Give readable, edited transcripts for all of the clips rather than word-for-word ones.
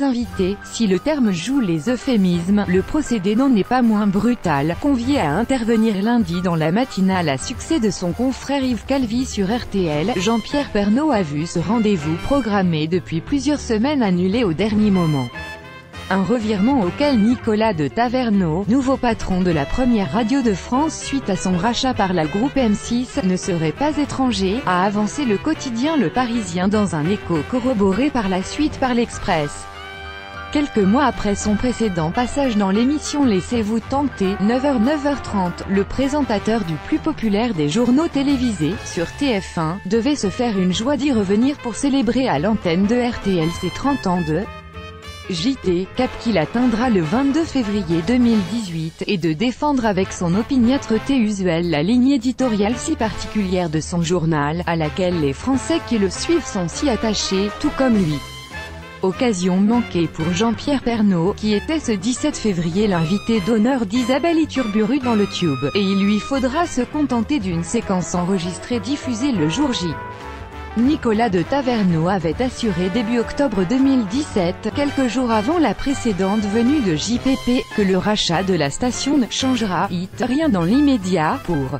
les invités, si le terme joue les euphémismes, le procédé n'en est pas moins brutal. Convié à intervenir lundi dans la matinale à succès de son confrère Yves Calvi sur RTL, Jean-Pierre Pernaut a vu ce rendez-vous programmé depuis plusieurs semaines annulé au dernier moment. Un revirement auquel Nicolas de Taverneau, nouveau patron de la première radio de France suite à son rachat par la groupe M6, ne serait pas étranger, a avancé le quotidien Le Parisien dans un écho corroboré par la suite par l'Express. Quelques mois après son précédent passage dans l'émission Laissez-vous tenter, 9h-9h30, le présentateur du plus populaire des journaux télévisés, sur TF1, devait se faire une joie d'y revenir pour célébrer à l'antenne de RTL ses 30 ans de JT, cap qu'il atteindra le 22 février 2018, et de défendre avec son opiniâtreté usuelle la ligne éditoriale si particulière de son journal, à laquelle les Français qui le suivent sont si attachés, tout comme lui. Occasion manquée pour Jean-Pierre Pernaut, qui était ce 17 février l'invité d'honneur d'Isabelle Iturburu dans le Tube, et il lui faudra se contenter d'une séquence enregistrée diffusée le jour J. Nicolas de Taverneau avait assuré début octobre 2017, quelques jours avant la précédente venue de JPP, que le rachat de la station ne changera rien dans l'immédiat pour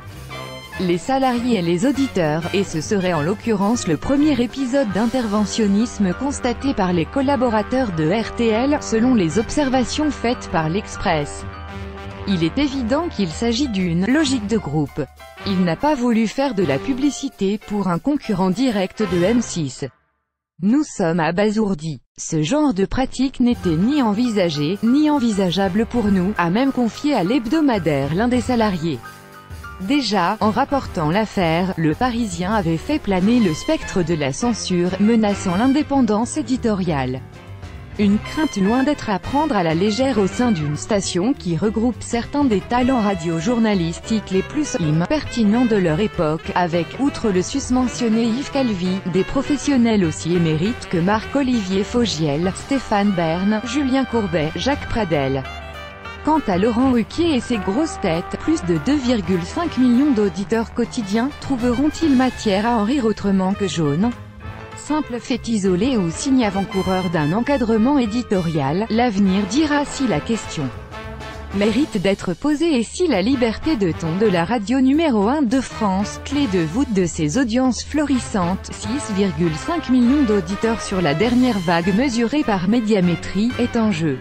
les salariés et les auditeurs, et ce serait en l'occurrence le premier épisode d'interventionnisme constaté par les collaborateurs de RTL, selon les observations faites par l'Express. Il est évident qu'il s'agit d'une logique de groupe. Il n'a pas voulu faire de la publicité pour un concurrent direct de M6. Nous sommes abasourdis. Ce genre de pratique n'était ni envisagé, ni envisageable pour nous, a même confié à l'hebdomadaire l'un des salariés. Déjà, en rapportant l'affaire, Le Parisien avait fait planer le spectre de la censure, menaçant l'indépendance éditoriale. Une crainte loin d'être à prendre à la légère au sein d'une station qui regroupe certains des talents radio-journalistiques les plus pertinents de leur époque, avec, outre le susmentionné Yves Calvi, des professionnels aussi émérites que Marc-Olivier Fogiel, Stéphane Bern, Julien Courbet, Jacques Pradel. Quant à Laurent Ruquier et ses grosses têtes, plus de 2,5 millions d'auditeurs quotidiens, trouveront-ils matière à en rire autrement que jaune ? Simple fait isolé ou signe avant-coureur d'un encadrement éditorial, l'avenir dira si la question mérite d'être posée et si la liberté de ton de la radio numéro 1 de France, clé de voûte de ses audiences florissantes, 6,5 millions d'auditeurs sur la dernière vague mesurée par Médiamétrie, est en jeu.